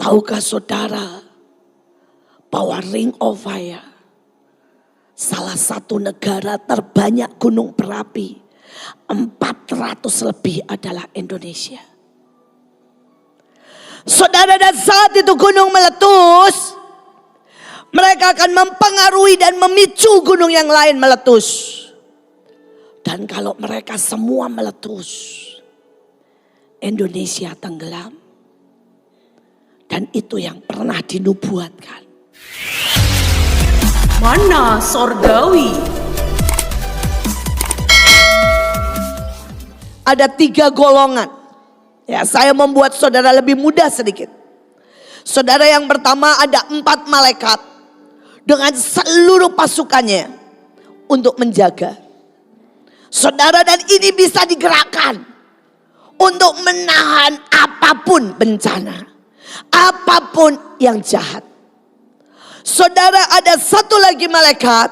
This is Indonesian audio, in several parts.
Tahukah saudara bahwa Ring of Fire, salah satu negara terbanyak gunung berapi, 400 lebih adalah Indonesia. Saudara, dan saat itu gunung meletus, mereka akan mempengaruhi dan memicu gunung yang lain meletus. Dan kalau mereka semua meletus, Indonesia tenggelam. Dan itu yang pernah dinubuatkan. Mana Sorgawi. Ada 3 golongan. Ya, saya membuat saudara lebih mudah sedikit. Saudara, yang pertama ada 4 malaikat dengan seluruh pasukannya untuk menjaga. Saudara, dan ini bisa digerakkan untuk menahan apapun bencana, apapun yang jahat. Saudara, ada 1 lagi malaikat,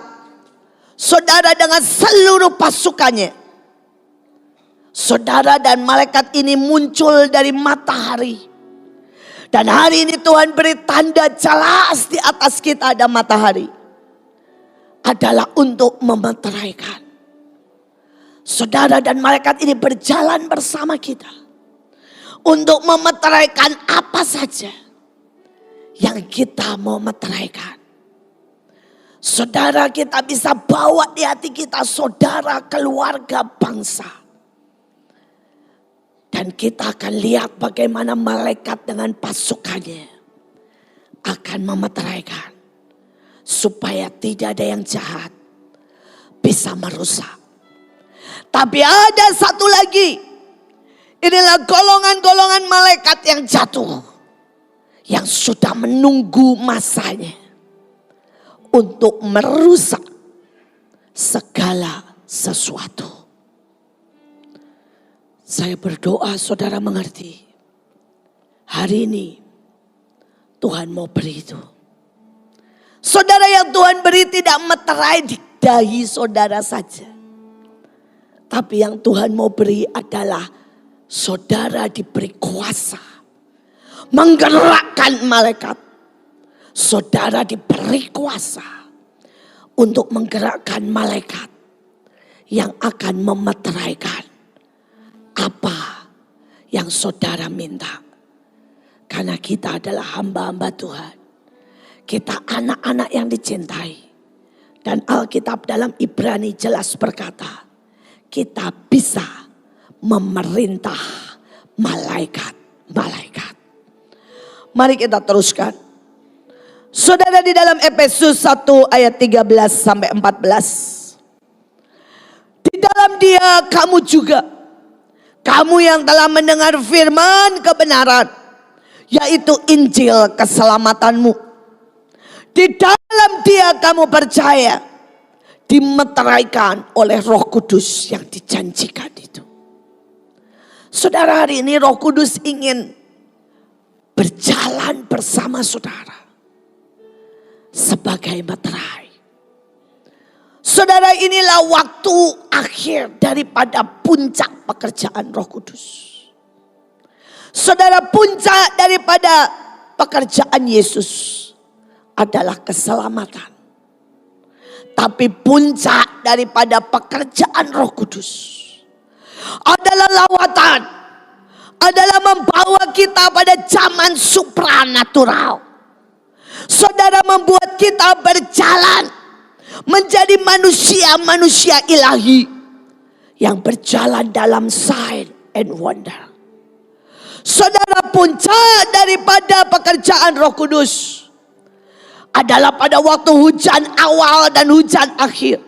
saudara, dengan seluruh pasukannya. Saudara, dan malaikat ini muncul dari matahari. Dan hari ini Tuhan beri tanda jelas di atas kita ada matahari. Adalah untuk memeteraikan. Saudara, dan malaikat ini berjalan bersama kita. Untuk memeteraikan apa saja yang kita mau meteraikan. Saudara, kita bisa bawa di hati kita saudara, keluarga, bangsa. Dan kita akan lihat bagaimana malaikat dengan pasukannya akan memeteraikan. Supaya tidak ada yang jahat bisa merusak. Tapi ada 1 lagi. Inilah golongan-golongan malaikat yang jatuh. Yang sudah menunggu masanya. Untuk merusak segala sesuatu. Saya berdoa saudara mengerti. Hari ini Tuhan mau beri itu. Saudara, yang Tuhan beri tidak meterai di dahi saudara saja. Tapi yang Tuhan mau beri adalah saudara diberi kuasa. Menggerakkan malaikat. Saudara diberi kuasa. Untuk menggerakkan malaikat. Yang akan memeteraikan apa yang saudara minta. Karena kita adalah hamba-hamba Tuhan. Kita anak-anak yang dicintai. Dan Alkitab dalam Ibrani jelas berkata, kita bisa memerintah malaikat-malaikat. Mari kita teruskan. Saudara, di dalam Efesus 1 ayat 13 sampai 14. Di dalam Dia kamu juga, kamu yang telah mendengar firman kebenaran, yaitu Injil keselamatanmu. Di dalam Dia kamu percaya, dimeteraikan oleh Roh Kudus yang dijanjikan itu. Saudara, hari ini Roh Kudus ingin berjalan bersama saudara sebagai meterai. Saudara, inilah waktu akhir daripada puncak pekerjaan Roh Kudus. Saudara, puncak daripada pekerjaan Yesus adalah keselamatan. Tapi puncak daripada pekerjaan Roh Kudus adalah lawatan. Adalah membawa kita pada zaman supranatural. Saudara, membuat kita berjalan menjadi manusia-manusia ilahi yang berjalan dalam sign and wonder. Saudara, puncak daripada pekerjaan Roh Kudus adalah pada waktu hujan awal dan hujan akhir.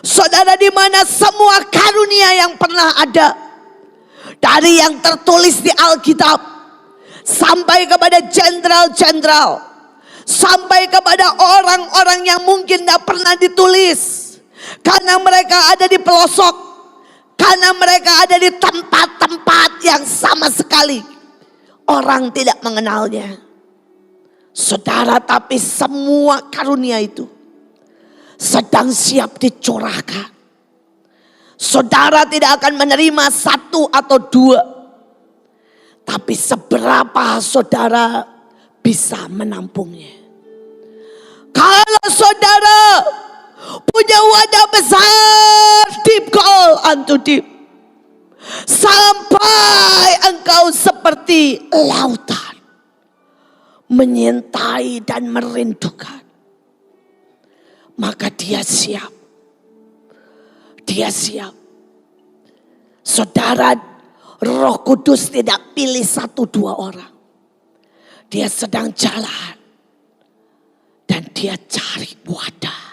Saudara, di mana semua karunia yang pernah ada, dari yang tertulis di Alkitab sampai kepada jenderal-jenderal, sampai kepada orang-orang yang mungkin tidak pernah ditulis. Karena mereka ada di pelosok. Karena mereka ada di tempat-tempat yang sama sekali orang tidak mengenalnya. Saudara, tapi semua karunia itu sedang siap dicurahkan. Saudara tidak akan menerima 1 atau 2. Tapi seberapa saudara bisa menampungnya. Kalau saudara punya wadah besar, deep call unto deep. Sampai engkau seperti lautan, menyintai dan merindukan. Maka dia siap. Dia siap. Saudara, Roh Kudus tidak pilih 1-2 orang. Dia sedang jalan. Dan dia cari wadah.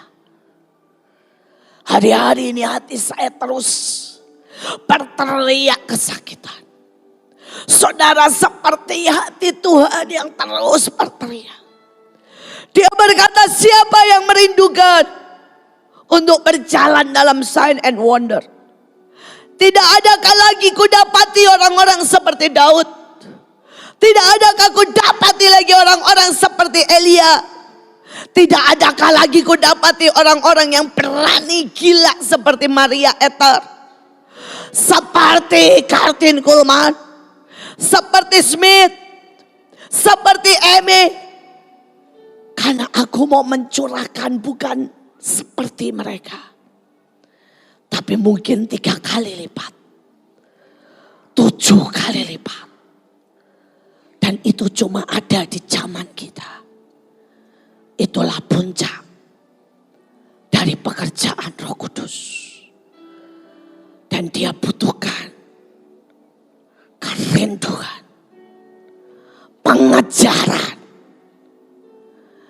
Hari-hari ini hati saya terus berteriak kesakitan. Saudara, seperti hati Tuhan yang terus berteriak. Dia berkata, siapa yang merindukan untuk berjalan dalam sign and wonder? Tidak adakah lagi ku dapati orang-orang seperti Daud? Tidak adakah ku dapati lagi orang-orang seperti Elia? Tidak adakah lagi ku dapati orang-orang yang berani gila seperti Maria Ether, seperti Kathryn Kuhlman, seperti Smith, seperti Amy? Karena aku mau mencurahkan bukan seperti mereka, tapi mungkin 3 kali lipat, 7 kali lipat. Dan itu cuma ada di zaman kita. Itulah puncak dari pekerjaan Roh Kudus. Dan dia butuhkan kerinduan, pengajaran.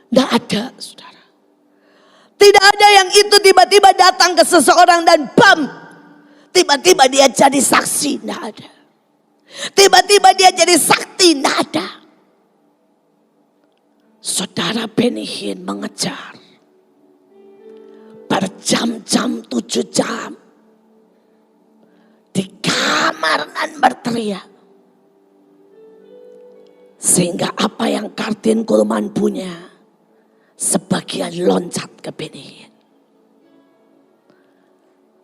Tidak ada, saudara. Tidak ada yang itu tiba-tiba datang ke seseorang dan bam, tiba-tiba dia jadi saksi. Tidak ada. Tiba-tiba dia jadi sakti. Tidak ada. Saudara Benny Hinn mengejar berjam-jam, 7 jam di kamar dan berteriak. Sehingga apa yang Kathryn Kuhlman punya, sebagian loncat ke Benny Hinn.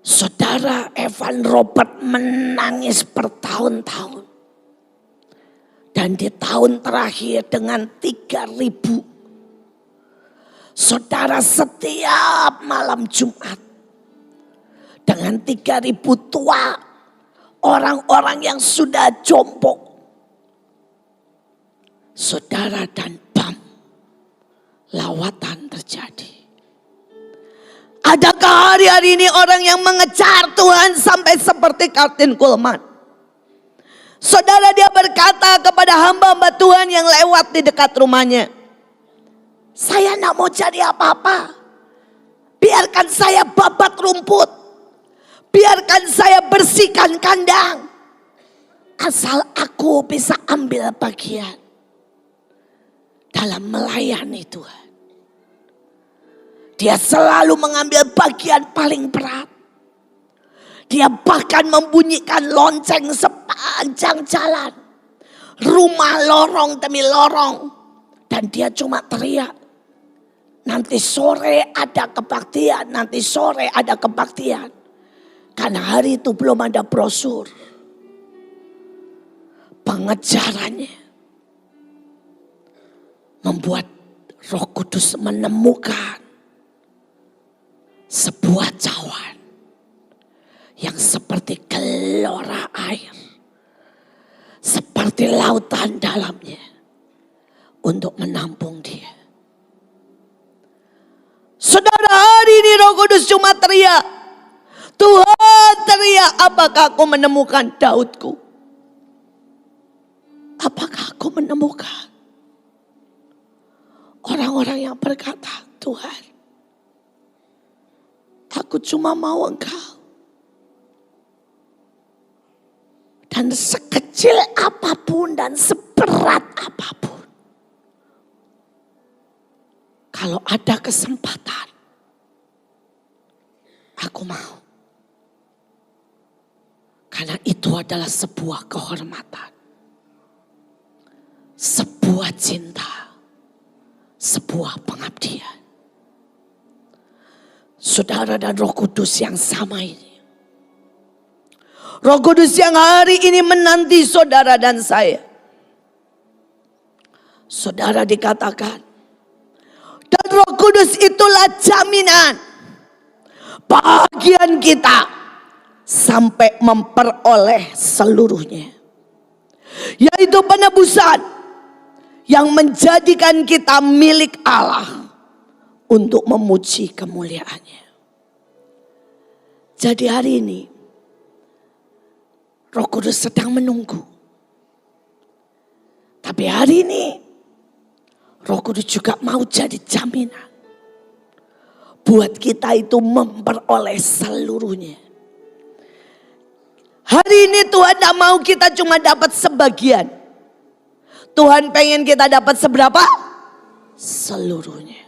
Saudara, Evan Robert menangis bertahun-tahun. Dan di tahun terakhir dengan 3.000. Saudara, setiap malam Jumat. Dengan 3.000 tua. Orang-orang yang sudah jompo. Saudara, dan bam. Lawatan terjadi. Adakah hari-hari ini orang yang mengejar Tuhan sampai seperti Kathryn Kuhlman? Saudara, dia berkata kepada hamba-hamba Tuhan yang lewat di dekat rumahnya, saya tidak mau jadi apa-apa. Biarkan saya babat rumput. Biarkan saya bersihkan kandang. Asal aku bisa ambil bagian dalam melayani Tuhan. Dia selalu mengambil bagian paling berat. Dia bahkan membunyikan lonceng sepanjang jalan. Rumah lorong demi lorong. Dan dia cuma teriak. Nanti sore ada kebaktian. Nanti sore ada kebaktian. Karena hari itu belum ada brosur. Pengejarannya membuat Roh Kudus menemukan sebuah cawan yang seperti gelora air, seperti lautan dalamnya, untuk menampung dia. Saudara, hari ini Roh Kudus cuma teriak, Tuhan teriak, apakah aku menemukan Daudku? Apakah aku menemukan orang-orang yang berkata, Tuhan, aku cuma mau Engkau. Dan sekecil apapun dan seberat apapun, kalau ada kesempatan, aku mau. Karena itu adalah sebuah kehormatan, sebuah cinta, sebuah pengabdian. Saudara, dan Roh Kudus yang sama ini, Roh Kudus yang hari ini menanti saudara dan saya. Saudara, dikatakan, dan Roh Kudus itulah jaminan bagian kita sampai memperoleh seluruhnya, yaitu penebusan yang menjadikan kita milik Allah untuk memuji kemuliaannya. Jadi hari ini Roh Kudus sedang menunggu. Tapi hari ini Roh Kudus juga mau jadi jaminan buat kita itu memperoleh seluruhnya. Hari ini Tuhan tidak mau kita cuma dapat sebagian. Tuhan pengen kita dapat seberapa? Seluruhnya.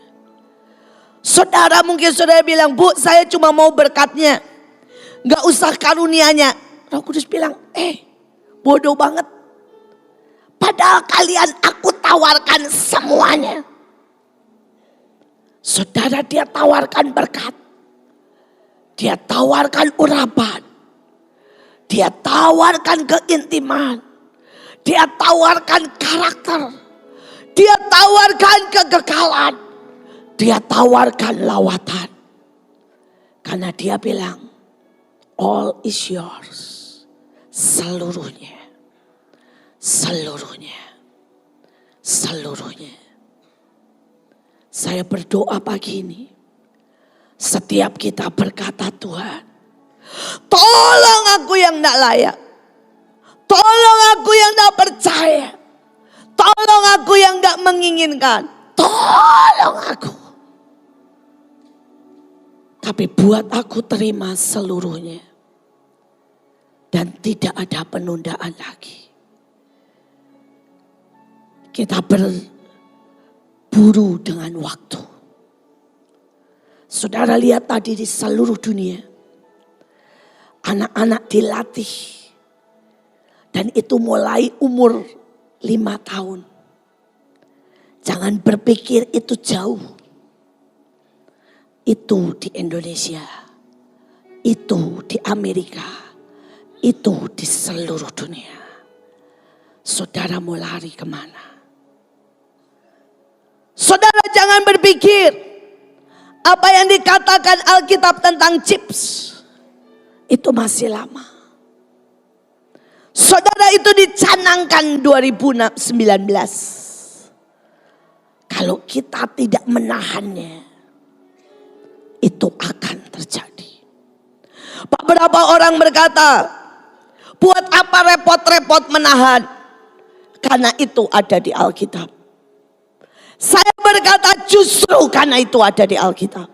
Saudara, mungkin saudara bilang, Bu, saya cuma mau berkatnya, gak usah karunianya. Roh Kudus bilang, bodoh banget. Padahal kalian aku tawarkan semuanya. Saudara, dia tawarkan berkat. Dia tawarkan urapan. Dia tawarkan keintiman. Dia tawarkan karakter. Dia tawarkan kekekalan. Dia tawarkan lawatan. Karena dia bilang, all is yours. Seluruhnya. Seluruhnya. Seluruhnya. Saya berdoa pagi ini. Setiap kita berkata, Tuhan, tolong aku yang tidak layak. Tolong aku yang tidak percaya. Tolong aku yang tidak menginginkan. Tolong aku. Tapi buat aku terima seluruhnya. Dan tidak ada penundaan lagi. Kita berburu dengan waktu. Saudara lihat tadi di seluruh dunia. Anak-anak dilatih. Dan itu mulai umur 5 tahun. Jangan berpikir itu jauh. Itu di Indonesia. Itu di Amerika. Itu di seluruh dunia. Saudara mau lari kemana? Saudara jangan berpikir apa yang dikatakan Alkitab tentang chips itu masih lama. Saudara, itu dicanangkan 2019. Kalau kita tidak menahannya, itu akan terjadi. Beberapa orang berkata, buat apa repot-repot menahan? Karena itu ada di Alkitab. Saya berkata justru karena itu ada di Alkitab.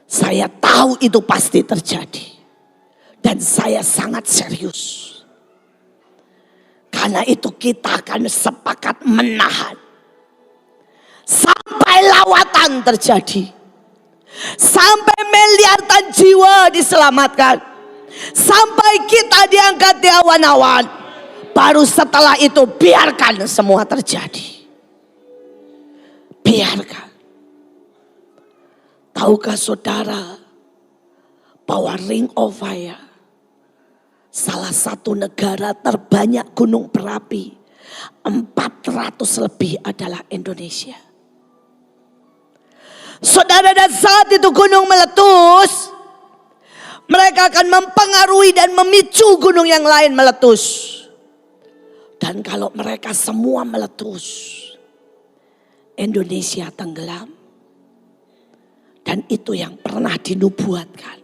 Saya tahu itu pasti terjadi. Dan saya sangat serius. Karena itu kita akan sepakat menahan. Sampai lawatan terjadi. Sampai miliaran jiwa diselamatkan. Sampai kita diangkat di awan-awan. Baru setelah itu biarkan semua terjadi. Biarkan. Tahukah saudara bahwa Ring of Fire, salah satu negara terbanyak gunung berapi, 400 lebih adalah Indonesia. Saudara, dan saat itu gunung meletus, mereka akan mempengaruhi dan memicu gunung yang lain meletus. Dan kalau mereka semua meletus, Indonesia tenggelam. Dan itu yang pernah dinubuatkan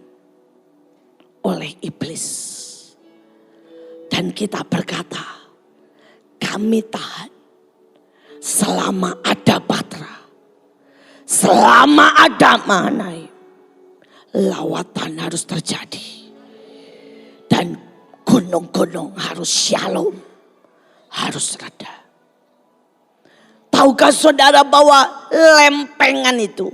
oleh iblis. Dan kita berkata, kami tahan selama ada Batra, selama ada Mahanaim, lawatan harus terjadi. Dan gunung-gunung harus shalom, harus reda. Tahukah saudara bahwa lempengan itu,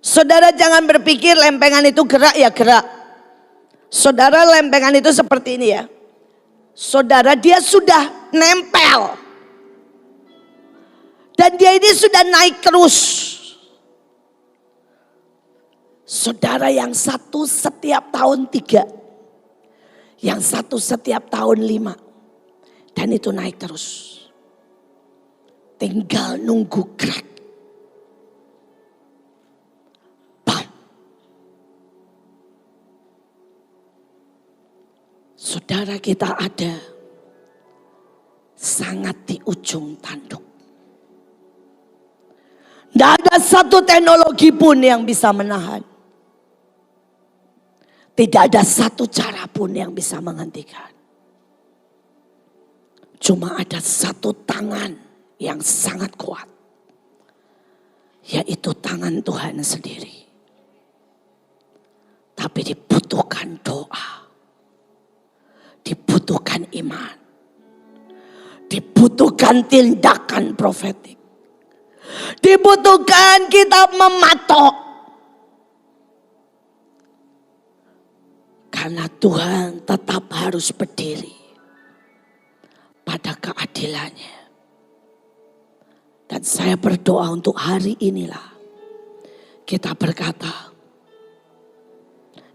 saudara jangan berpikir lempengan itu gerak ya gerak. Saudara, lempengan itu seperti ini ya. Saudara, dia sudah nempel. Dan dia ini sudah naik terus. Saudara, yang satu setiap tahun 3. Yang satu setiap tahun 5. Dan itu naik terus. Tinggal nunggu crack. Bam. Saudara, kita ada sangat di ujung tanduk. Tidak ada satu teknologi pun yang bisa menahan. Tidak ada satu cara pun yang bisa menghentikan. Cuma ada satu tangan yang sangat kuat. Yaitu tangan Tuhan sendiri. Tapi dibutuhkan doa. Dibutuhkan iman. Dibutuhkan tindakan profetik. Dibutuhkan kita mematok. Karena Tuhan tetap harus berdiri pada keadilannya. Dan saya berdoa untuk hari inilah kita berkata,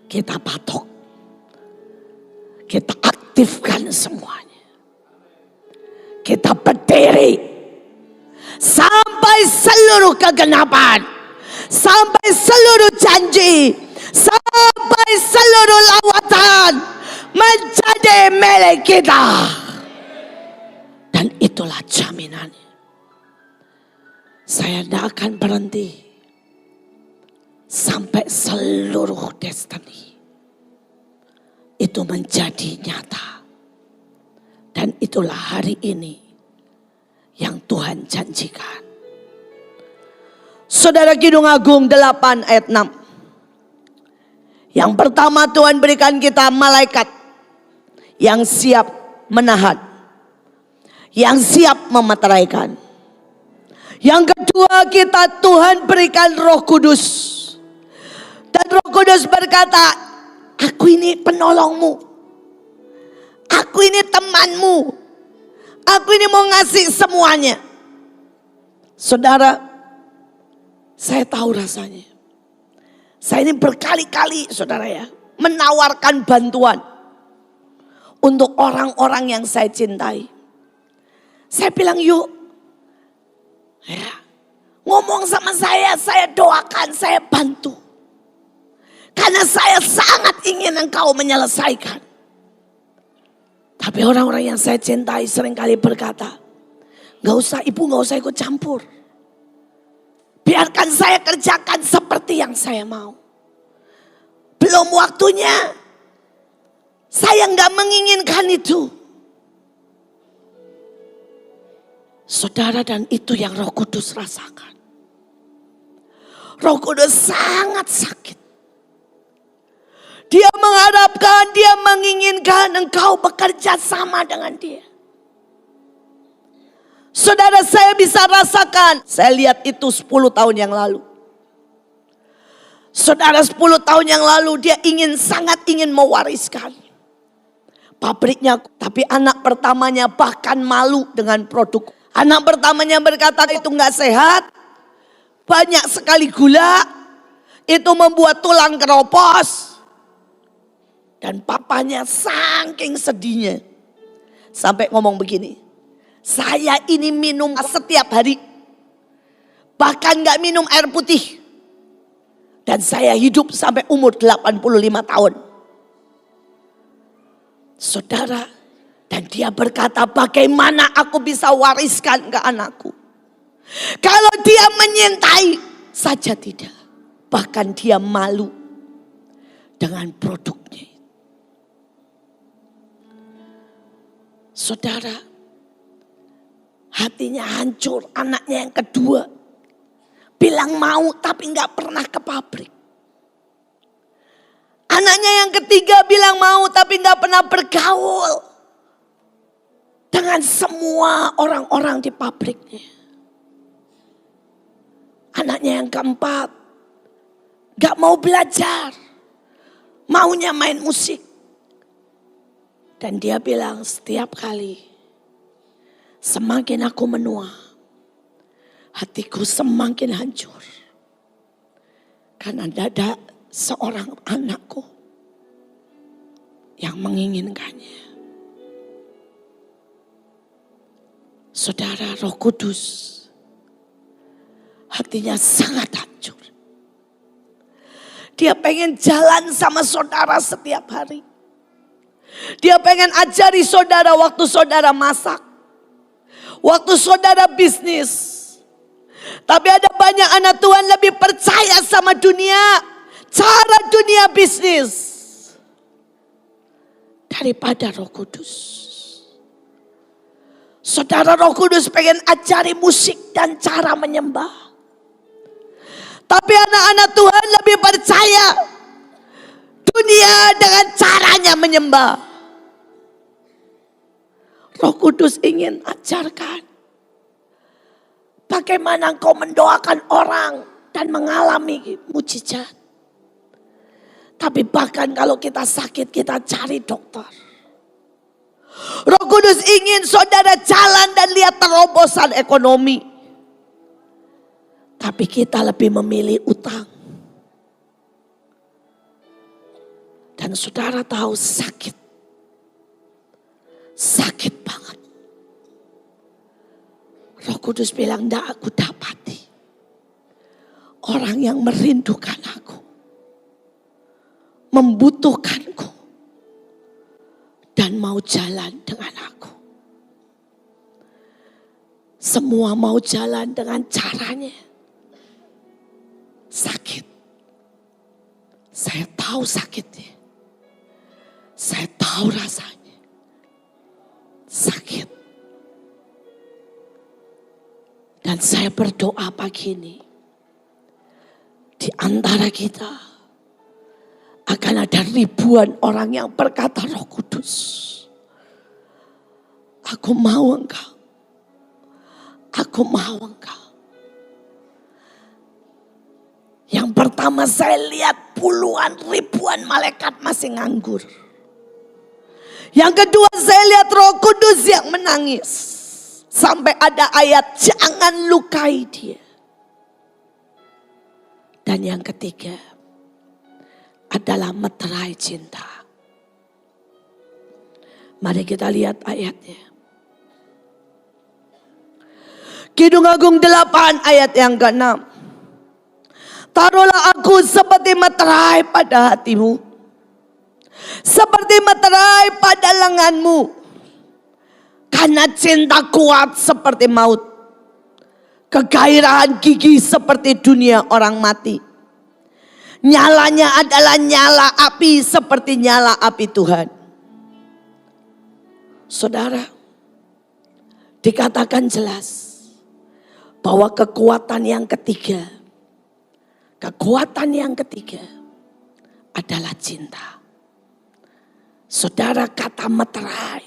kita patok, kita aktifkan semuanya. Kita berdiri sampai seluruh kegenapan, sampai seluruh janji, sampai seluruh lawatan menjadi milik kita. Dan itulah jaminannya. Saya tidak akan berhenti sampai seluruh destiny itu menjadi nyata. Dan itulah hari ini yang Tuhan janjikan. Saudara, Kidung Agung 8 ayat 6. Yang pertama, Tuhan berikan kita malaikat yang siap menahan, yang siap memeteraikan. Yang kedua, kita Tuhan berikan Roh Kudus. Dan Roh Kudus berkata, aku ini penolongmu. Aku ini temanmu. Aku ini mau ngasih semuanya. Saudara, saya tahu rasanya. Saya ini berkali-kali, saudara ya, menawarkan bantuan untuk orang-orang yang saya cintai. Saya bilang, yuk, ya, ngomong sama saya doakan, saya bantu. Karena saya sangat ingin engkau menyelesaikan. Tapi orang-orang yang saya cintai seringkali berkata, gak usah ibu, gak usah ikut campur. Biarkan saya kerjakan seperti yang saya mau. Belum waktunya. Saya gak menginginkan itu. Saudara, dan itu yang Roh Kudus rasakan. Roh Kudus sangat sakit. Dia mengharapkan, dia menginginkan engkau bekerja sama dengan dia. Saudara, saya bisa rasakan. Saya lihat itu 10 tahun yang lalu. Saudara, 10 tahun yang lalu dia sangat ingin mewariskan pabriknya. Tapi anak pertamanya bahkan malu dengan produk. Anak pertamanya berkata itu gak sehat. Banyak sekali gula. Itu membuat tulang keropos. Dan papanya saking sedihnya. Sampai ngomong begini. Saya ini minum setiap hari. Bahkan gak minum air putih. Dan saya hidup sampai umur 85 tahun. Saudara, dan dia berkata, bagaimana aku bisa wariskan ke anakku? Kalau dia menyintai saja tidak. Bahkan dia malu dengan produknya. Saudara, hatinya hancur. Anaknya yang kedua bilang mau tapi gak pernah ke pabrik. Anaknya yang ketiga bilang mau tapi gak pernah bergaul dengan semua orang-orang di pabriknya. Anaknya yang keempat gak mau belajar, maunya main musik. Dan dia bilang, setiap kali semakin aku menua, hatiku semakin hancur. Karena tidak ada seorang anakku yang menginginkannya. Saudara, Roh Kudus hatinya sangat hancur. Dia pengen jalan sama saudara setiap hari. Dia pengen ajari saudara waktu saudara masak. Waktu saudara bisnis. Tapi ada banyak anak Tuhan lebih percaya sama dunia. Cara dunia bisnis. Daripada Roh Kudus. Saudara, Roh Kudus pengen ajari musik dan cara menyembah. Tapi anak-anak Tuhan lebih percaya dunia dengan caranya menyembah. Roh Kudus ingin ajarkan bagaimana engkau mendoakan orang dan mengalami mujizat. Tapi bahkan kalau kita sakit, kita cari dokter. Roh Kudus ingin saudara jalan dan lihat terobosan ekonomi. Tapi kita lebih memilih utang. Dan saudara tahu sakit. Sakit banget. Roh Kudus bilang, "Nggak aku dapati orang yang merindukan aku, membutuhkanku, dan mau jalan dengan aku. Semua mau jalan dengan caranya. Sakit. Saya tahu sakitnya. Saya tahu rasanya. Sakit. Dan saya berdoa pagi ini. Di antara kita akan ada ribuan orang yang berkata, Roh Kudus, aku mau Engkau. Aku mau Engkau. Yang pertama saya lihat puluhan ribuan malaikat masih nganggur. Yang kedua saya lihat Roh Kudus yang menangis. Sampai ada ayat, jangan lukai dia. Dan yang ketiga adalah meterai cinta. Mari kita lihat ayatnya. Kidung Agung 8 ayat yang ke-6. Taruhlah aku seperti meterai pada hatimu. Seperti meterai pada lenganmu. Karena cinta kuat seperti maut. Kegairahan gigi seperti dunia orang mati. Nyalanya adalah nyala api seperti nyala api Tuhan. Saudara, dikatakan jelas bahwa kekuatan yang ketiga adalah cinta. Saudara, kata meterai,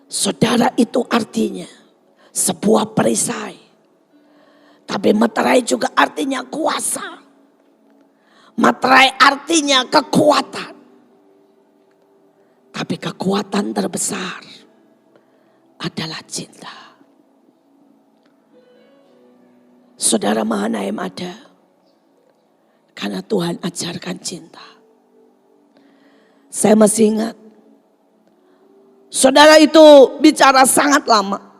saudara, itu artinya sebuah perisai. Tapi meterai juga artinya kuasa. Meterai artinya kekuatan. Tapi kekuatan terbesar adalah cinta. Saudara, Mahanaim ada karena Tuhan ajarkan cinta. Saya masih ingat, saudara itu bicara sangat lama.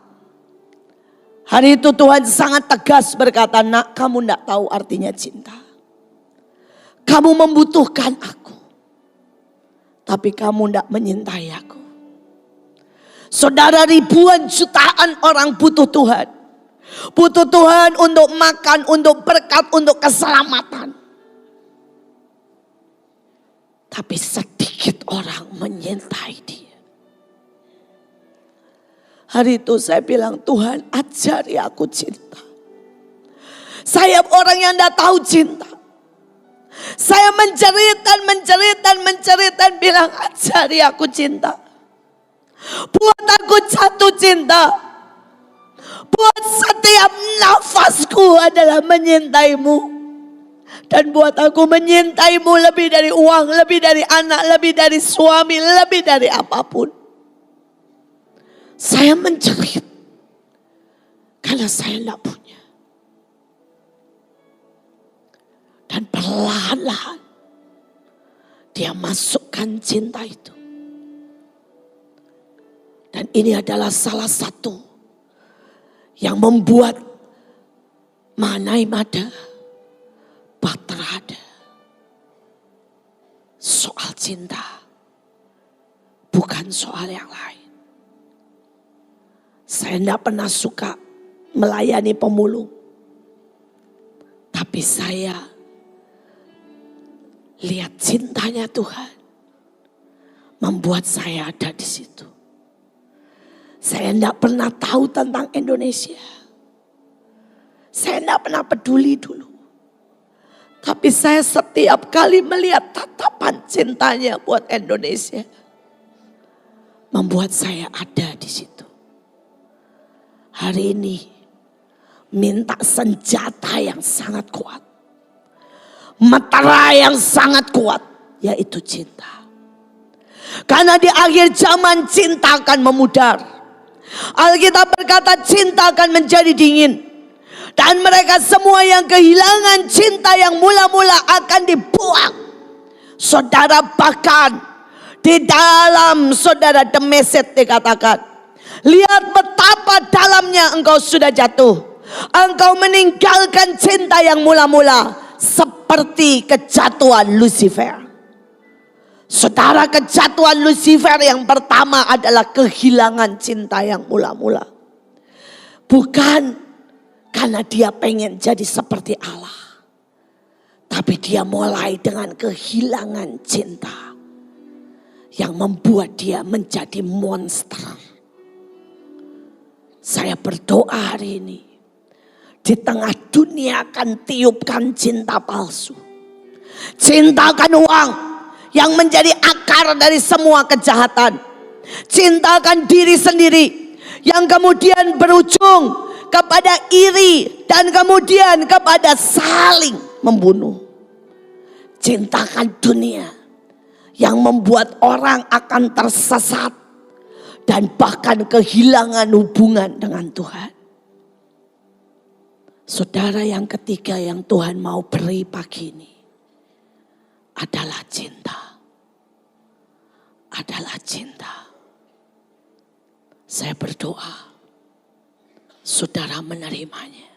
Hari itu Tuhan sangat tegas berkata, nak, kamu tidak tahu artinya cinta. Kamu membutuhkan aku, tapi kamu tidak menyintai aku. Saudara, ribuan jutaan orang butuh Tuhan. Butuh Tuhan untuk makan, untuk berkat, untuk keselamatan. Tapi sedikit orang menyintai dia. Hari itu saya bilang, Tuhan ajari aku cinta. Saya orang yang tidak tahu cinta. Saya menjerit bilang, ajari aku cinta. Buat aku jatuh cinta. Buat setiap nafasku adalah menyintaimu. Dan buat aku menyintaimu lebih dari uang, lebih dari anak, lebih dari suami, lebih dari apapun. Saya menjerit. Karena saya tidak punya. Dan perlahan-lahan dia masukkan cinta itu. Dan ini adalah salah satu yang membuat Mahanaim ada, Bahtera ada. Soal cinta, bukan soal yang lain. Saya tidak pernah suka melayani pemulung. Tapi saya lihat cintanya Tuhan membuat saya ada di situ. Saya tidak pernah tahu tentang Indonesia. Saya tidak pernah peduli dulu. Tapi saya setiap kali melihat tatapan cintanya buat Indonesia, membuat saya ada di situ. Hari ini minta senjata yang sangat kuat. Meterai yang sangat kuat, yaitu cinta. Karena di akhir zaman cinta akan memudar. Alkitab berkata cinta akan menjadi dingin. Dan mereka semua yang kehilangan cinta yang mula-mula akan dibuang. Saudara, bahkan di dalam saudara The Message dikatakan, lihat betapa dalamnya engkau sudah jatuh. Engkau meninggalkan cinta yang mula-mula seperti kejatuhan Lucifer. Saudara, kejatuhan Lucifer yang pertama adalah kehilangan cinta yang mula-mula. Bukan karena dia pengen jadi seperti Allah. Tapi dia mulai dengan kehilangan cinta. Yang membuat dia menjadi monster. Saya berdoa hari ini. Di tengah dunia akan tiupkan cinta palsu. Cintakan uang yang menjadi akar dari semua kejahatan. Cintakan diri sendiri yang kemudian berujung kepada iri dan kemudian kepada saling membunuh. Cintakan dunia yang membuat orang akan tersesat dan bahkan kehilangan hubungan dengan Tuhan. Saudara, yang ketiga yang Tuhan mau beri pagi ini adalah cinta. Adalah cinta. Saya berdoa saudara menerimanya.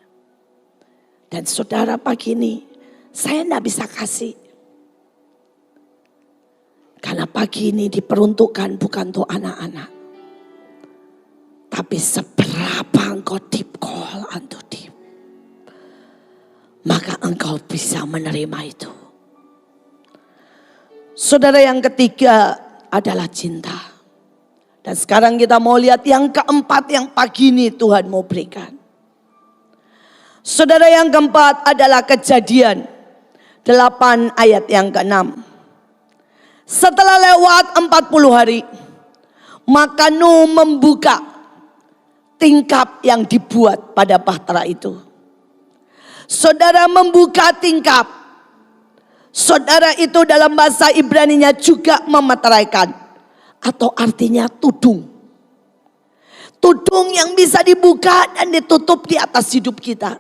Dan saudara, pagi ini saya tidak bisa kasih. Karena pagi ini diperuntukkan bukan untuk anak-anak. Tapi seberapa engkau deep call unto deep, maka engkau bisa menerima itu. Saudara, yang ketiga adalah cinta. Dan sekarang kita mau lihat yang keempat yang pagi ini Tuhan mau berikan. Saudara, yang keempat adalah Kejadian 8 ayat yang ke-6. Setelah lewat 40 hari, maka Nuh membuka tingkap yang dibuat pada bahtera itu. Saudara, membuka tingkap. Saudara, itu dalam bahasa Ibraninya juga memeteraikan. Atau artinya tudung. Tudung yang bisa dibuka dan ditutup di atas hidup kita.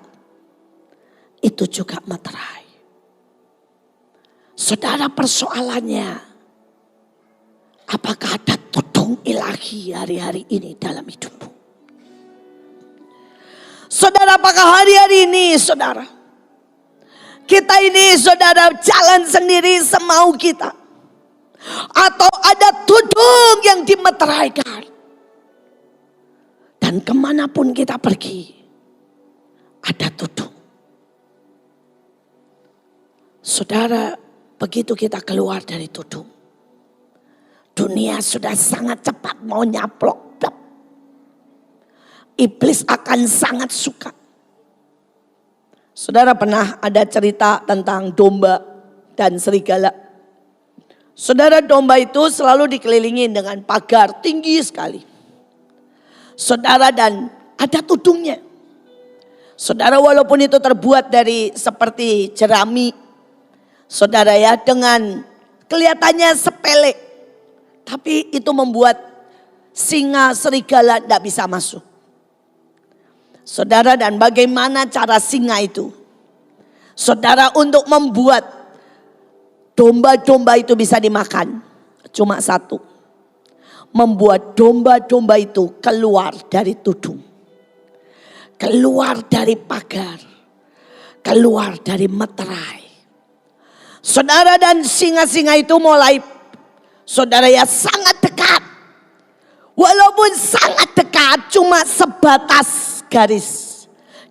Itu juga meterai. Saudara, persoalannya, apakah ada tudung ilahi hari-hari ini dalam hidupmu? Saudara, apakah hari-hari ini saudara, kita ini saudara jalan sendiri semau kita? Atau ada tudung yang dimeteraikan. Dan kemanapun kita pergi, ada tudung. Saudara, begitu kita keluar dari tudung, dunia sudah sangat cepat mau nyaplok. Iblis akan sangat suka. Saudara, pernah ada cerita tentang domba dan serigala. Saudara, domba itu selalu dikelilingi dengan pagar tinggi sekali. Saudara, dan ada tudungnya. Saudara, walaupun itu terbuat dari seperti jerami. Saudara ya, dengan kelihatannya sepele. Tapi itu membuat singa serigala tidak bisa masuk. Saudara, dan bagaimana cara singa itu? Saudara, untuk membuat domba-domba itu bisa dimakan. Cuma satu. membuat domba-domba itu keluar dari tudung, keluar dari pagar, keluar dari meterai. Saudara, dan singa-singa itu mulai, saudara ya, sangat dekat. Walaupun sangat dekat, cuma sebatas garis.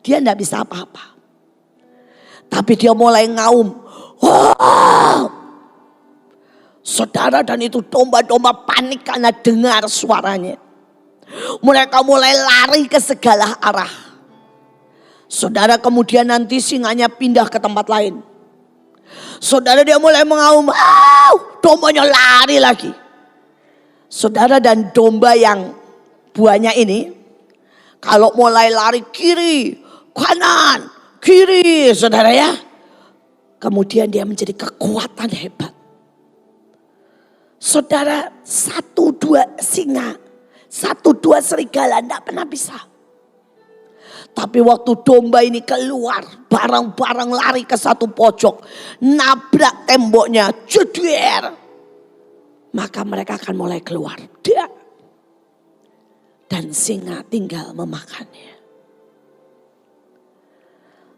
Dia tidak bisa apa-apa. Tapi dia mulai ngaum. Wow! Saudara, dan itu domba-domba panik karena dengar suaranya. Mereka mulai lari ke segala arah. Saudara, kemudian nanti singanya pindah ke tempat lain. Saudara, dia mulai mengaum. Wow! Dombanya lari lagi. Saudara, dan domba yang buahnya ini, kalau mulai lari kiri, kanan, kiri, saudara ya. Kemudian dia menjadi kekuatan hebat. Saudara, 1-2 singa, 1-2 serigala tidak pernah bisa. Tapi waktu domba ini keluar, bareng-bareng lari ke satu pojok, nabrak temboknya, jeder. Maka mereka akan mulai keluar. Dan singa tinggal memakannya.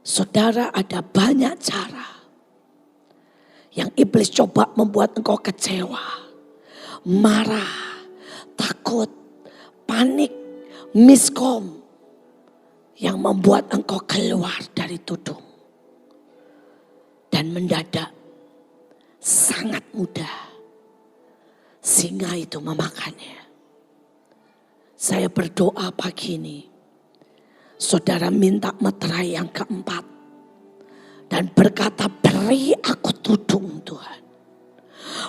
Saudara, ada banyak cara yang iblis coba membuat engkau kecewa, marah, takut, panik, miskom, yang membuat engkau keluar dari tudung. Dan mendadak sangat mudah singa itu memakannya. Saya berdoa pagi ini, saudara minta meterai yang keempat dan berkata, beri aku tudung Tuhan.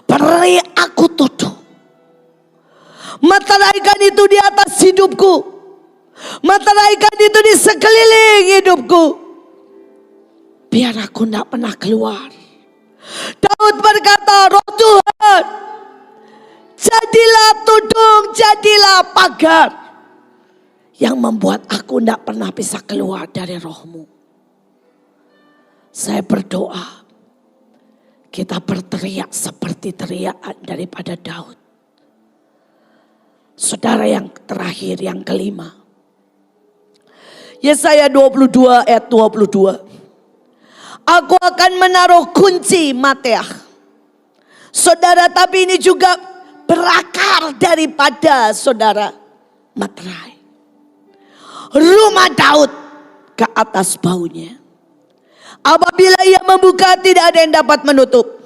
Beri aku tudung. Meteraikan itu di atas hidupku. Meteraikan itu di sekeliling hidupku. Biar aku tidak pernah keluar. Daud berkata, Roh Tuhan, jadilah tudung, jadilah pagar yang membuat aku tidak pernah bisa keluar dari rohmu. Saya berdoa, kita berteriak seperti teriakan daripada Daud. Saudara, yang terakhir, yang kelima. Yesaya 22 ayat 22. Aku akan menaruh kunci Mateah. Saudara, tapi ini juga berakar daripada saudara meterai. Rumah Daud ke atas baunya. Apabila ia membuka, tidak ada yang dapat menutup.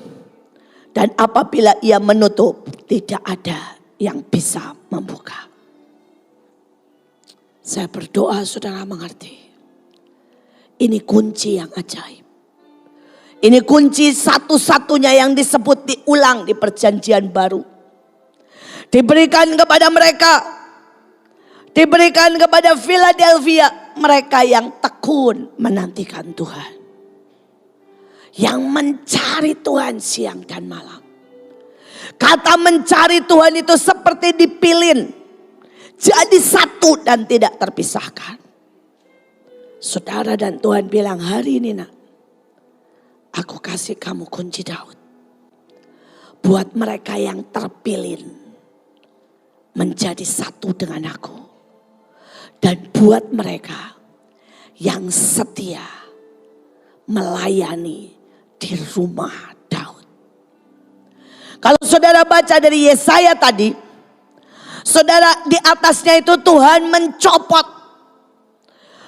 Dan apabila ia menutup, tidak ada yang bisa membuka. Saya berdoa saudara mengerti. Ini kunci yang ajaib. Ini kunci satu-satunya yang disebut diulang di perjanjian baru. Diberikan kepada mereka. Diberikan kepada Philadelphia. Mereka yang tekun menantikan Tuhan. Yang mencari Tuhan siang dan malam. Kata mencari Tuhan itu seperti dipilin. Jadi satu dan tidak terpisahkan. Saudara, dan Tuhan bilang, hari ini nak, aku kasih kamu kunci Daud. Buat mereka yang terpilih menjadi satu dengan aku. Dan buat mereka yang setia melayani di rumah Daud. Kalau saudara baca dari Yesaya tadi, saudara, di atasnya itu Tuhan mencopot.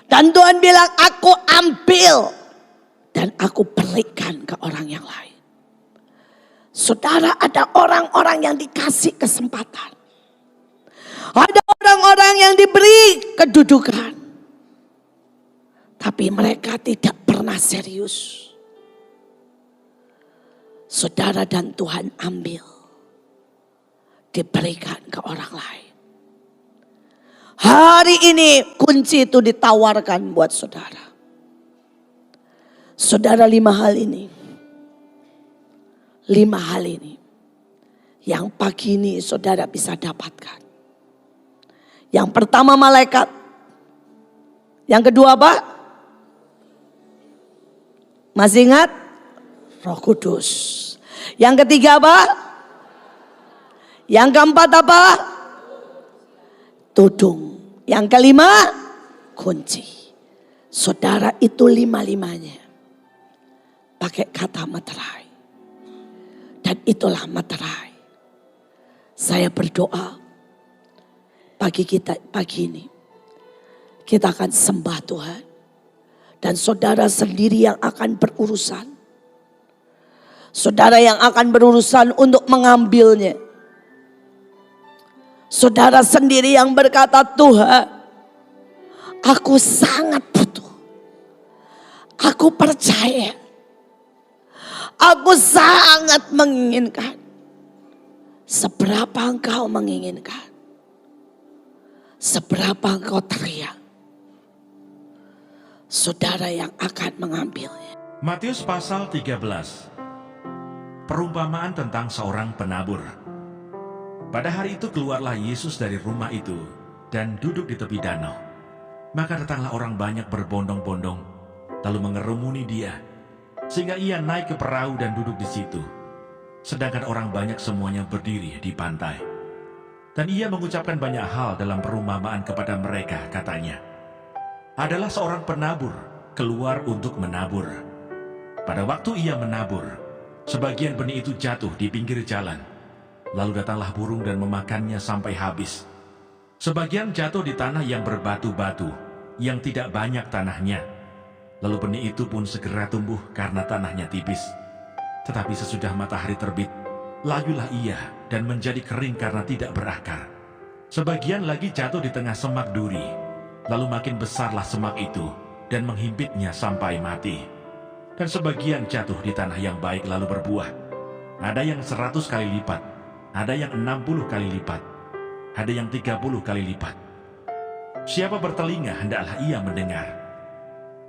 Dan Tuhan bilang, aku ambil dan aku berikan ke orang yang lain. Saudara, ada orang-orang yang dikasih kesempatan. Ada orang-orang yang diberi kedudukan. Tapi mereka tidak pernah serius. Saudara, dan Tuhan ambil. Diberikan ke orang lain. Hari ini kunci itu ditawarkan buat saudara. Saudara, 5 hal ini. 5 hal ini. Yang pagi ini saudara bisa dapatkan. Yang pertama malaikat. Yang kedua apa? Masih ingat? Roh Kudus. Yang ketiga apa? Yang keempat apa? tudung. Yang kelima, kunci. Saudara, itu lima-limanya pakai kata materai. Dan itulah materai. Saya berdoa pagi ini kita akan sembah Tuhan. Dan saudara sendiri yang akan berurusan. Saudara yang akan berurusan untuk mengambilnya. Saudara sendiri yang berkata, Tuhan, aku sangat butuh. Aku percaya. Aku sangat menginginkan. Seberapa engkau menginginkan, seberapa engkau teriak, saudara yang akan mengambilnya. Matius pasal 13. Perumpamaan tentang seorang penabur. Pada hari itu keluarlah Yesus dari rumah itu dan duduk di tepi danau. Maka datanglah orang banyak berbondong-bondong, lalu mengerumuni dia, sehingga ia naik ke perahu dan duduk di situ. Sedangkan orang banyak semuanya berdiri di pantai. Dan ia mengucapkan banyak hal dalam perumpamaan kepada mereka, katanya, adalah seorang penabur keluar untuk menabur. Pada waktu ia menabur, sebagian benih itu jatuh di pinggir jalan. Lalu datanglah burung dan memakannya sampai habis. Sebagian jatuh di tanah yang berbatu-batu, yang tidak banyak tanahnya. Lalu benih itu pun segera tumbuh karena tanahnya tipis. Tetapi sesudah matahari terbit, layulah ia dan menjadi kering karena tidak berakar. Sebagian lagi jatuh di tengah semak duri. Lalu makin besarlah semak itu dan menghimpitnya sampai mati. Dan sebagian jatuh di tanah yang baik lalu berbuah. Ada yang 100 kali lipat, ada yang 60 kali lipat, ada yang 30 kali lipat. Siapa bertelinga hendaklah ia mendengar.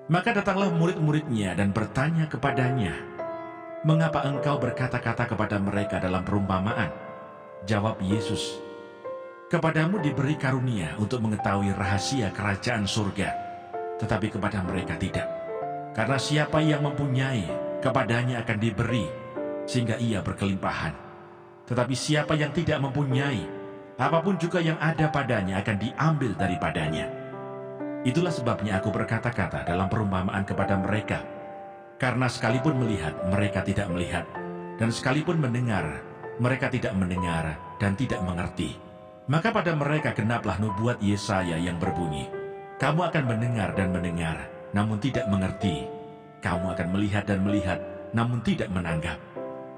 Maka datanglah murid-muridnya dan bertanya kepadanya, mengapa engkau berkata-kata kepada mereka dalam perumpamaan? Jawab Yesus, kepadamu diberi karunia untuk mengetahui rahasia kerajaan surga, tetapi kepada mereka tidak. Karena siapa yang mempunyai, kepadanya akan diberi, sehingga ia berkelimpahan. Tetapi siapa yang tidak mempunyai, apapun juga yang ada padanya akan diambil daripadanya. Itulah sebabnya aku berkata-kata dalam perumpamaan kepada mereka. Karena sekalipun melihat, mereka tidak melihat. Dan sekalipun mendengar, mereka tidak mendengar dan tidak mengerti. Maka pada mereka genaplah nubuat Yesaya yang berbunyi, kamu akan mendengar dan mendengar, namun tidak mengerti. Kamu akan melihat dan melihat, namun tidak menanggap.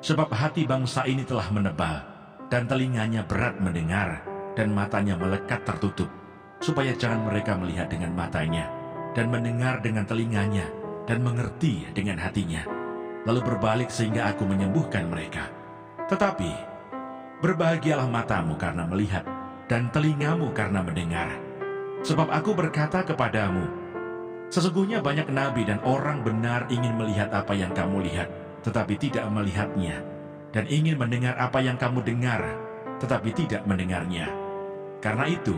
Sebab hati bangsa ini telah menebal, dan telinganya berat mendengar, dan matanya melekat tertutup, supaya jangan mereka melihat dengan matanya, dan mendengar dengan telinganya, dan mengerti dengan hatinya, lalu berbalik sehingga aku menyembuhkan mereka. Tetapi, berbahagialah matamu karena melihat, dan telingamu karena mendengar. Sebab aku berkata kepadamu, sesungguhnya banyak nabi dan orang benar ingin melihat apa yang kamu lihat, tetapi tidak melihatnya, dan ingin mendengar apa yang kamu dengar, tetapi tidak mendengarnya. Karena itu,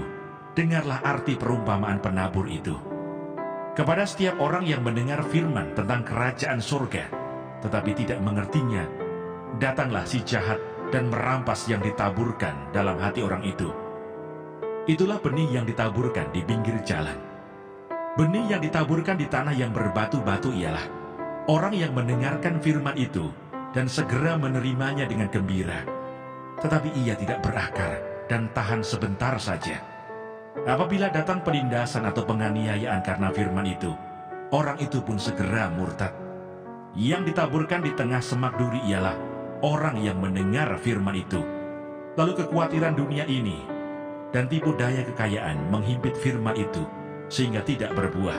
dengarlah arti perumpamaan penabur itu. Kepada setiap orang yang mendengar firman tentang kerajaan surga, tetapi tidak mengertinya, datanglah si jahat dan merampas yang ditaburkan dalam hati orang itu. Itulah benih yang ditaburkan di pinggir jalan. Benih yang ditaburkan di tanah yang berbatu-batu ialah orang yang mendengarkan firman itu dan segera menerimanya dengan gembira. Tetapi ia tidak berakar dan tahan sebentar saja. Apabila datang penindasan atau penganiayaan karena firman itu, orang itu pun segera murtad. Yang ditaburkan di tengah semak duri ialah orang yang mendengar firman itu. Lalu kekhawatiran dunia ini dan tipu daya kekayaan menghimpit firman itu, sehingga tidak berbuah.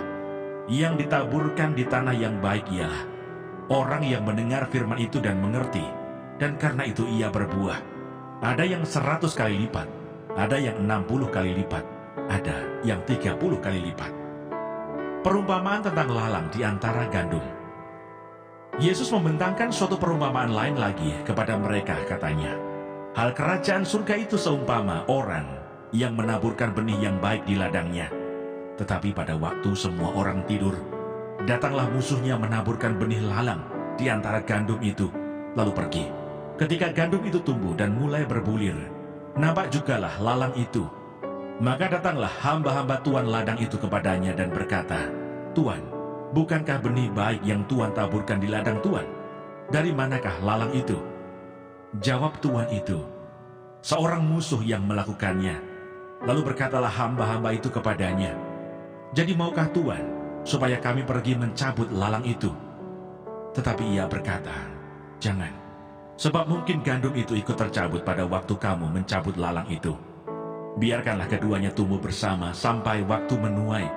Yang ditaburkan di tanah yang baik ialah orang yang mendengar firman itu dan mengerti, dan karena itu ia berbuah. Ada yang 100 kali lipat, ada yang 60 kali lipat, ada yang 30 kali lipat. Perumpamaan tentang lalang di antara gandum. Yesus membentangkan suatu perumpamaan lain lagi kepada mereka, katanya, hal kerajaan surga itu seumpama orang yang menaburkan benih yang baik di ladangnya. Tetapi pada waktu semua orang tidur, datanglah musuhnya menaburkan benih lalang di antara gandum itu, lalu pergi. Ketika gandum itu tumbuh dan mulai berbulir, nampak jugalah lalang itu. Maka datanglah hamba-hamba tuan ladang itu kepadanya dan berkata, "Tuan, bukankah benih baik yang Tuan taburkan di ladang Tuan? Dari manakah lalang itu?" Jawab tuan itu, "Seorang musuh yang melakukannya." Lalu berkatalah hamba-hamba itu kepadanya, "Jadi maukah Tuan supaya kami pergi mencabut lalang itu?" Tetapi ia berkata, "Jangan, sebab mungkin gandum itu ikut tercabut pada waktu kamu mencabut lalang itu. Biarkanlah keduanya tumbuh bersama sampai waktu menuai.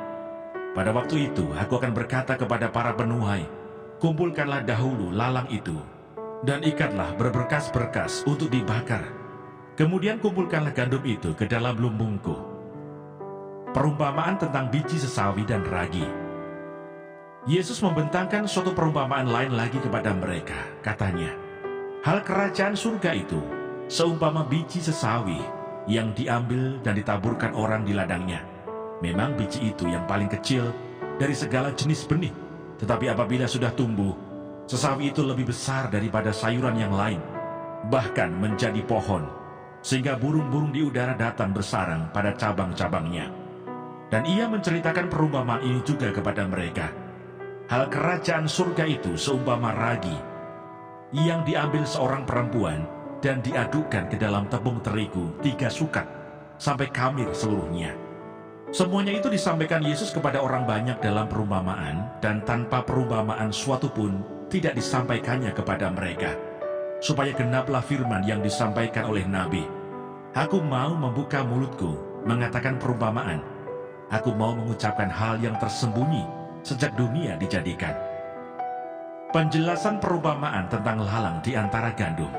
Pada waktu itu aku akan berkata kepada para penuai, kumpulkanlah dahulu lalang itu, dan ikatlah berberkas-berkas untuk dibakar. Kemudian kumpulkanlah gandum itu ke dalam lumbungku." Perumpamaan tentang biji sesawi dan ragi. Yesus membentangkan suatu perumpamaan lain lagi kepada mereka. Katanya, "Hal kerajaan surga itu seumpama biji sesawi yang diambil dan ditaburkan orang di ladangnya. Memang biji itu yang paling kecil dari segala jenis benih, tetapi apabila sudah tumbuh, sesawi itu lebih besar daripada sayuran yang lain, bahkan menjadi pohon, sehingga burung-burung di udara datang bersarang pada cabang-cabangnya." Dan ia menceritakan perumpamaan ini juga kepada mereka. "Hal kerajaan surga itu seumpama ragi yang diambil seorang perempuan dan diadukkan ke dalam tepung terigu 3 sukat sampai khamir seluruhnya." Semuanya itu disampaikan Yesus kepada orang banyak dalam perumpamaan, dan tanpa perumpamaan suatu pun tidak disampaikannya kepada mereka, supaya genaplah firman yang disampaikan oleh Nabi, "Aku mau membuka mulutku, mengatakan perumpamaan. Aku mau mengucapkan hal yang tersembunyi sejak dunia dijadikan." Penjelasan perumpamaan tentang lalang di antara gandum.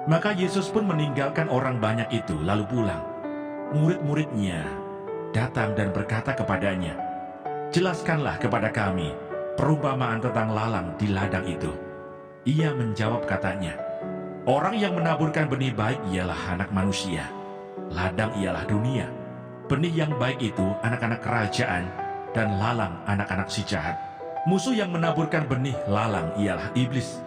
Maka Yesus pun meninggalkan orang banyak itu lalu pulang. Murid-muridnya datang dan berkata kepadanya, "Jelaskanlah kepada kami perumpamaan tentang lalang di ladang itu." Ia menjawab katanya, "Orang yang menaburkan benih baik ialah anak manusia. Ladang ialah dunia. Benih yang baik itu anak-anak kerajaan, dan lalang anak-anak si jahat. Musuh yang menaburkan benih lalang ialah iblis.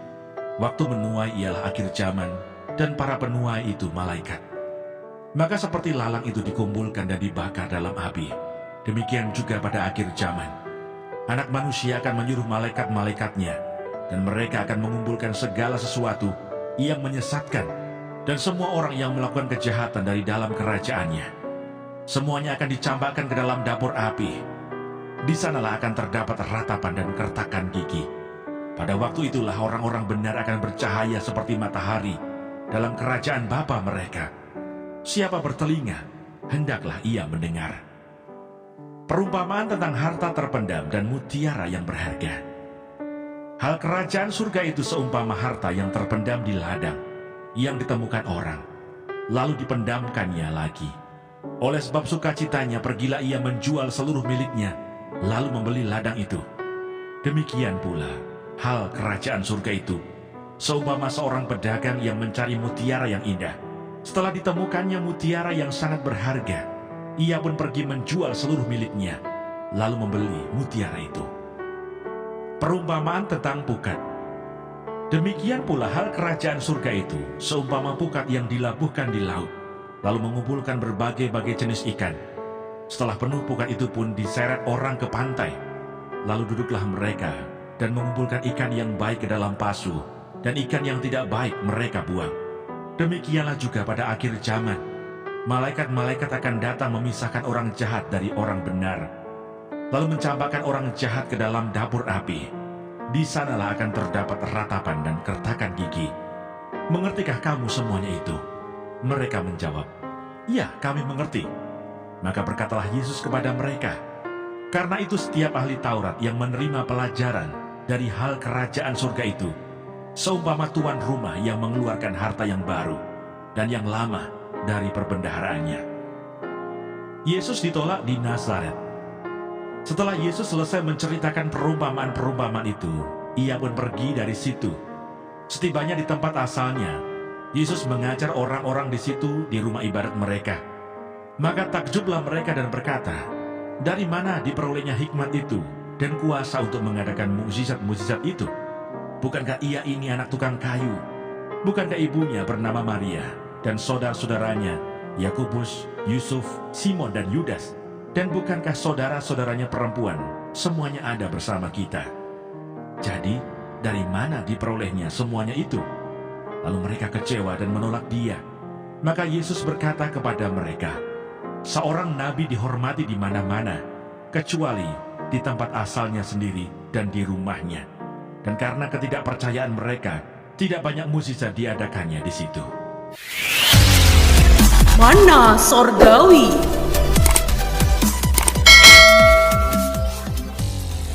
Waktu menuai ialah akhir zaman, dan para penuai itu malaikat. Maka seperti lalang itu dikumpulkan dan dibakar dalam api, demikian juga pada akhir zaman. Anak manusia akan menyuruh malaikat-malaikatnya, dan mereka akan mengumpulkan segala sesuatu yang menyesatkan, dan semua orang yang melakukan kejahatan dari dalam kerajaannya. Semuanya akan dicampakkan ke dalam dapur api. Di sanalah akan terdapat ratapan dan kertakan gigi. Pada waktu itulah orang-orang benar akan bercahaya seperti matahari dalam kerajaan Bapa mereka. Siapa bertelinga, hendaklah ia mendengar." Perumpamaan tentang harta terpendam dan mutiara yang berharga. Hal kerajaan surga itu seumpama harta yang terpendam di ladang, yang ditemukan orang, lalu dipendamkannya lagi. Oleh sebab sukacitanya pergilah ia menjual seluruh miliknya, lalu membeli ladang itu. Demikian pula hal kerajaan surga itu seumpama seorang pedagang yang mencari mutiara yang indah. Setelah ditemukannya mutiara yang sangat berharga, ia pun pergi menjual seluruh miliknya, lalu membeli mutiara itu. Perumpamaan tentang pukat. Demikian pula hal kerajaan surga itu seumpama pukat yang dilabuhkan di laut, lalu mengumpulkan berbagai-bagai jenis ikan. Setelah penuh pukat itu pun diseret orang ke pantai, lalu duduklah mereka dan mengumpulkan ikan yang baik ke dalam pasu, dan ikan yang tidak baik mereka buang. Demikianlah juga pada akhir zaman. Malaikat-malaikat akan datang memisahkan orang jahat dari orang benar, lalu mencampakkan orang jahat ke dalam dapur api. Di sanalah akan terdapat ratapan dan kertakan gigi. Mengertikah kamu semuanya itu? Mereka menjawab, "Ya, kami mengerti." Maka berkatalah Yesus kepada mereka, "Karena itu setiap ahli Taurat yang menerima pelajaran dari hal kerajaan surga itu seumpama tuan rumah yang mengeluarkan harta yang baru dan yang lama dari perbendaharaannya." Yesus ditolak di Nazaret. Setelah Yesus selesai menceritakan perumpamaan-perumpamaan itu, ia pun pergi dari situ. Setibanya di tempat asalnya, Yesus mengajar orang-orang di situ di rumah ibadat mereka. Maka takjublah mereka dan berkata, "Dari mana diperolehnya hikmat itu dan kuasa untuk mengadakan mukjizat-mukjizat itu? Bukankah ia ini anak tukang kayu? Bukankah ibunya bernama Maria dan saudara-saudaranya Yakobus, Yusuf, Simon, dan Yudas? Dan bukankah saudara-saudaranya perempuan semuanya ada bersama kita? Jadi, dari mana diperolehnya semuanya itu?" Lalu mereka kecewa dan menolak Dia. Maka Yesus berkata kepada mereka, "Seorang nabi dihormati di mana-mana, kecuali di tempat asalnya sendiri dan di rumahnya." Dan karena ketidakpercayaan mereka, tidak banyak mukjizat diadakannya di situ. Mana Sorgawi.